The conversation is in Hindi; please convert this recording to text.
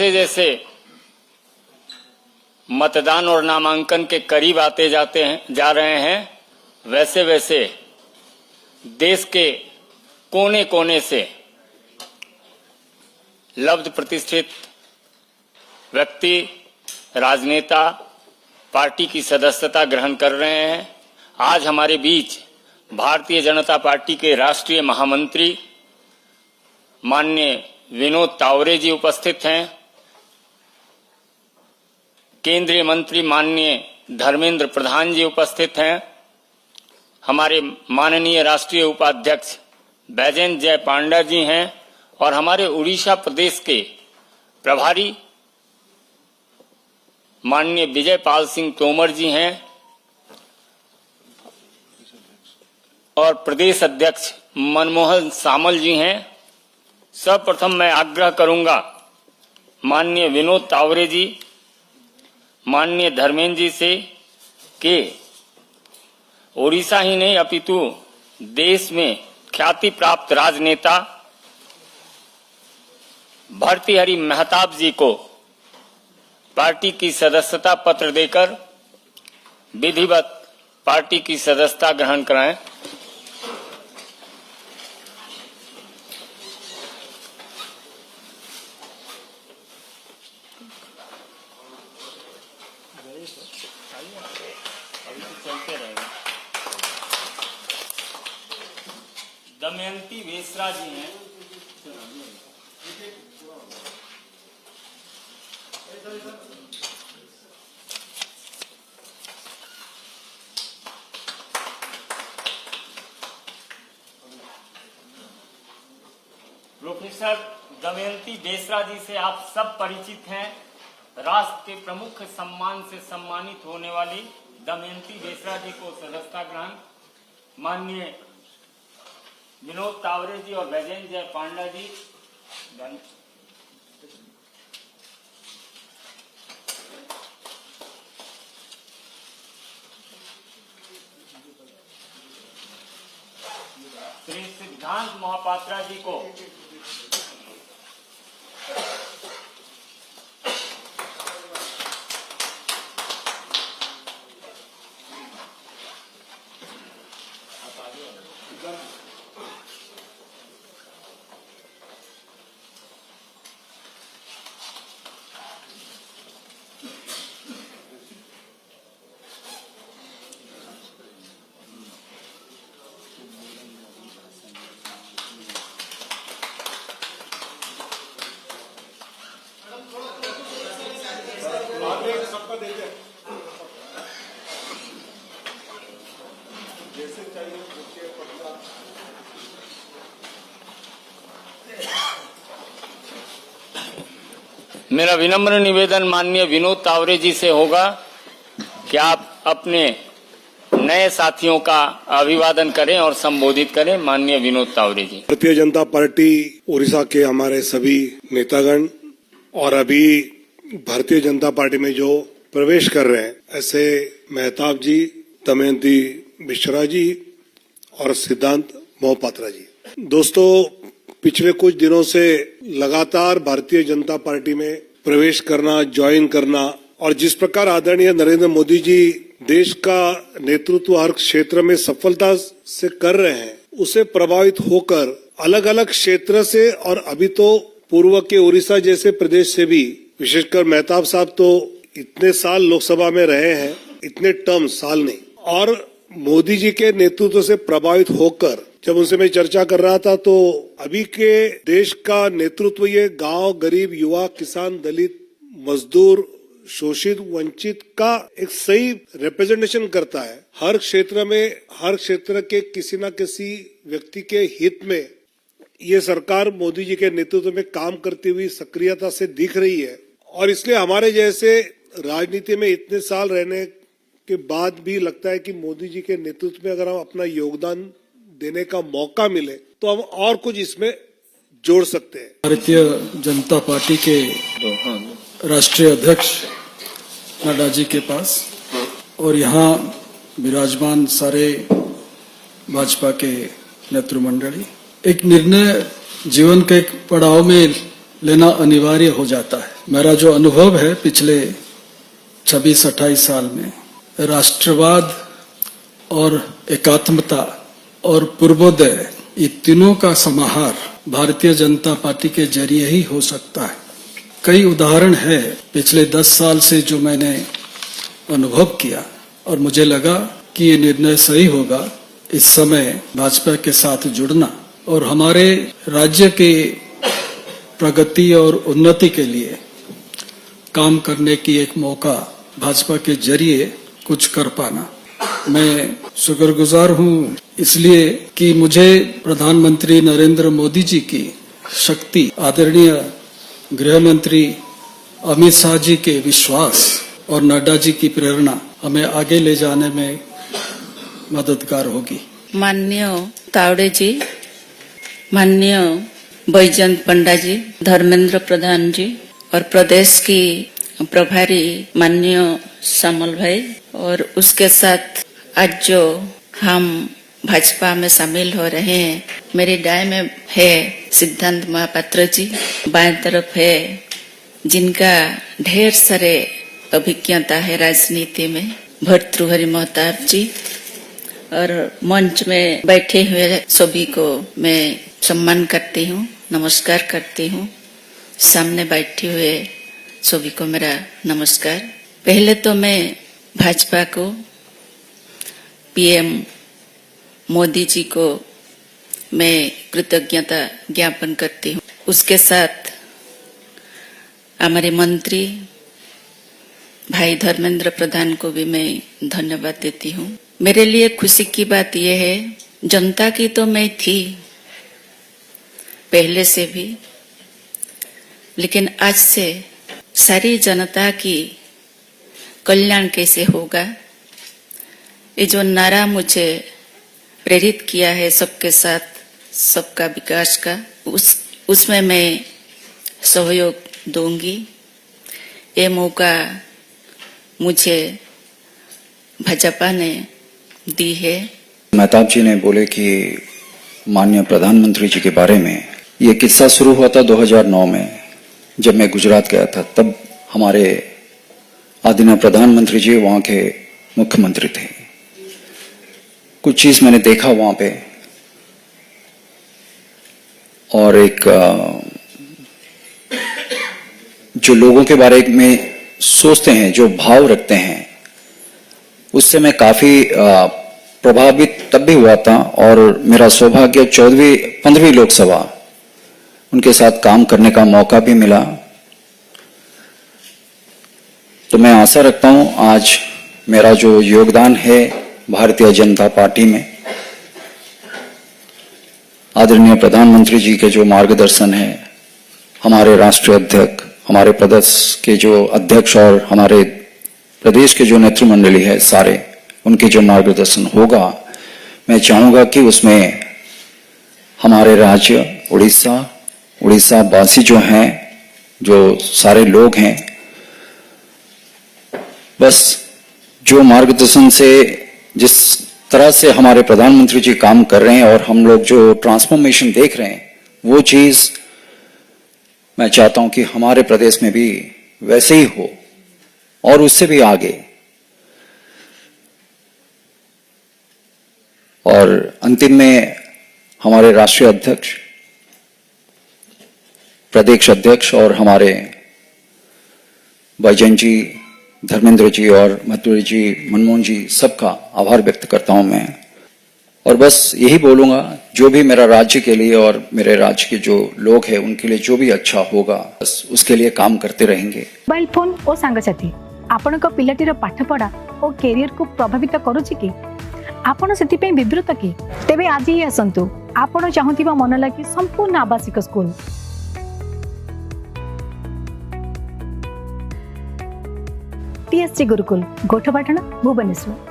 जैसे मतदान और नामांकन के करीब आते जा रहे हैं, वैसे वैसे देश के कोने कोने से लब्ध प्रतिष्ठित व्यक्ति, राजनेता पार्टी की सदस्यता ग्रहण कर रहे हैं। आज हमारे बीच भारतीय जनता पार्टी के राष्ट्रीय महामंत्री माननीय विनोद तावरे जी उपस्थित हैं। केंद्रीय मंत्री माननीय धर्मेंद्र प्रधान जी उपस्थित हैं। हमारे माननीय राष्ट्रीय उपाध्यक्ष बैजयंत जय पांडा जी हैं और हमारे उड़ीसा प्रदेश के प्रभारी माननीय विजय पाल सिंह तोमर जी हैं और प्रदेश अध्यक्ष मनमोहन सामल जी हैं। सर्वप्रथम मैं आग्रह करूंगा माननीय विनोद तावरे जी, माननीय धर्मेंद्र जी से कि ओडिशा ही नहीं अपितु देश में ख्याति प्राप्त राजनेता भर्तृहरि महताब जी को पार्टी की सदस्यता पत्र देकर विधिवत पार्टी की सदस्यता ग्रहण कराएं। दमयंती वेसरा जी हैं। प्रोफेसर दमयंती बेसरा जी से आप सब परिचित हैं। राष्ट्र के प्रमुख सम्मान से सम्मानित होने वाली दमयंती बेसरा जी को सदस्यता ग्रहण माननीय विनोद तावरे जी और बैजयंत जय पांडा जी श्री सिद्धांत महापात्रा जी को मेरा विनम्र निवेदन माननीय विनोद तावरे जी से होगा कि आप अपने नए साथियों का अभिवादन करें और संबोधित करें। माननीय विनोद तावरे जी। भारतीय जनता पार्टी उड़ीसा के हमारे सभी नेतागण और अभी भारतीय जनता पार्टी में जो प्रवेश कर रहे हैं, ऐसे महताब जी, दमयंती बेसरा जी और सिद्धांत महापात्रा जी। दोस्तों, पिछले कुछ दिनों से लगातार भारतीय जनता पार्टी में प्रवेश करना, ज्वाइन करना और जिस प्रकार आदरणीय नरेंद्र मोदी जी देश का नेतृत्व हर क्षेत्र में सफलता से कर रहे हैं, उसे प्रभावित होकर अलग अलग क्षेत्र से और अभी तो पूर्व के उड़ीसा जैसे प्रदेश से भी, विशेषकर महताब साहब तो इतने साल लोकसभा में रहे हैं, इतने टर्म साल नहीं, और मोदी जी के नेतृत्व से प्रभावित होकर जब उनसे मैं चर्चा कर रहा था तो अभी के देश का नेतृत्व ये गांव, गरीब, युवा, किसान, दलित, मजदूर, शोषित, वंचित का एक सही रिप्रेजेंटेशन करता है। हर क्षेत्र में, हर क्षेत्र के किसी न किसी व्यक्ति के हित में ये सरकार मोदी जी के नेतृत्व में काम करती हुई सक्रियता से दिख रही है और इसलिए हमारे जैसे राजनीति में इतने साल रहने के बाद भी लगता है कि मोदी जी के नेतृत्व में अगर हम अपना योगदान देने का मौका मिले तो हम और कुछ इसमें जोड़ सकते हैं। भारतीय जनता पार्टी के राष्ट्रीय अध्यक्ष नड्डा जी के पास और यहाँ विराजमान सारे भाजपा के नेतृमंडली, एक निर्णय जीवन के एक पड़ाव में लेना अनिवार्य हो जाता है। मेरा जो अनुभव है पिछले 26-28 साल में, राष्ट्रवाद और एकात्मता और पूर्वोदय, ये तीनों का समाहार भारतीय जनता पार्टी के जरिए ही हो सकता है। कई उदाहरण है पिछले 10 साल से जो मैंने अनुभव किया और मुझे लगा कि ये निर्णय सही होगा इस समय भाजपा के साथ जुड़ना और हमारे राज्य के प्रगति और उन्नति के लिए काम करने की एक मौका भाजपा के जरिए कुछ कर पाना। मैं शुक्रगुजार हूं इसलिए कि मुझे प्रधानमंत्री नरेंद्र मोदी जी की शक्ति, आदरणीय गृह मंत्री अमित शाह जी के विश्वास और नड्डा जी की प्रेरणा हमें आगे ले जाने में मददगार होगी। माननीय तावड़े जी, माननीय बैजयंत पंडा जी, धर्मेंद्र प्रधान जी और प्रदेश की प्रभारी माननीय श्यामल भाई, और उसके साथ आज जो हम भाजपा में शामिल हो रहे हैं, मेरे दाएं में है सिद्धांत महापात्र जी, बाएं तरफ है जिनका ढेर सारे अभिज्ञता है राजनीति में, भर्तृहरि महताब जी, और मंच में बैठे हुए सभी को मैं सम्मान करती हूँ, नमस्कार करती हूँ। सामने बैठे हुए सभी को मेरा नमस्कार। पहले तो मैं भाजपा को, पीएम मोदी जी को मैं कृतज्ञता ज्ञापन करती हूँ। उसके साथ हमारे मंत्री भाई धर्मेंद्र प्रधान को भी मैं धन्यवाद देती हूँ। मेरे लिए खुशी की बात यह है, जनता की तो मैं थी पहले से भी, लेकिन आज से सारी जनता की कल्याण कैसे होगा, ये जो नारा मुझे प्रेरित किया है सबके साथ सबका विकास का, उसमें मैं सहयोग दूंगी। ये मौका मुझे भाजपा ने दी है। मेहताब जी ने बोले कि माननीय प्रधानमंत्री जी के बारे में, ये किस्सा शुरू हुआ था 2009 में जब मैं गुजरात गया था। तब हमारे आदरणीय प्रधानमंत्री जी वहां के मुख्यमंत्री थे। कुछ चीज मैंने देखा वहां पे, और एक जो लोगों के बारे में सोचते हैं, जो भाव रखते हैं, उससे मैं काफी प्रभावित तब भी हुआ था। और मेरा सौभाग्य 15वीं लोकसभा उनके साथ काम करने का मौका भी मिला। तो मैं आशा रखता हूं आज मेरा जो योगदान है भारतीय जनता पार्टी में, आदरणीय प्रधानमंत्री जी के जो मार्गदर्शन है, हमारे राष्ट्रीय अध्यक्ष, हमारे प्रदेश के जो अध्यक्ष और हमारे प्रदेश के जो नेतृमंडली है सारे, उनके जो मार्गदर्शन होगा, मैं चाहूंगा कि उसमें हमारे राज्य उड़ीसा वासी जो हैं, जो सारे लोग हैं, बस जो मार्गदर्शन से, जिस तरह से हमारे प्रधानमंत्री जी काम कर रहे हैं और हम लोग जो ट्रांसफॉर्मेशन देख रहे हैं, वो चीज मैं चाहता हूं कि हमारे प्रदेश में भी वैसे ही हो और उससे भी आगे। और अंतिम में हमारे राष्ट्रीय अध्यक्ष, प्रदेश अध्यक्ष और हमारे बैजयंत जी, धर्मेंद्र जी और मथुरी जी, मनमोहन जी, सबका आभार व्यक्त करता हूं मैं। और बस यही बोलूंगा, जो भी मेरा राज्य के लिए और मेरे राज्य के जो लोग हैं उनके लिए जो भी अच्छा होगा, बस उसके लिए काम करते रहेंगे। मोबाइल फोन और सांगसाथी आपनक पिलाटीर पाठपढ़ा और कैरियर को प्रभावित करूची कि आपण सेतिपे विवृत कि तेबे आज ही आसंतु आपण चाहुतिबा मन लागी संपूर्ण आवासिक स्कूल टीएससी गुरुकुल गोठपाटण भुवनेश्वर।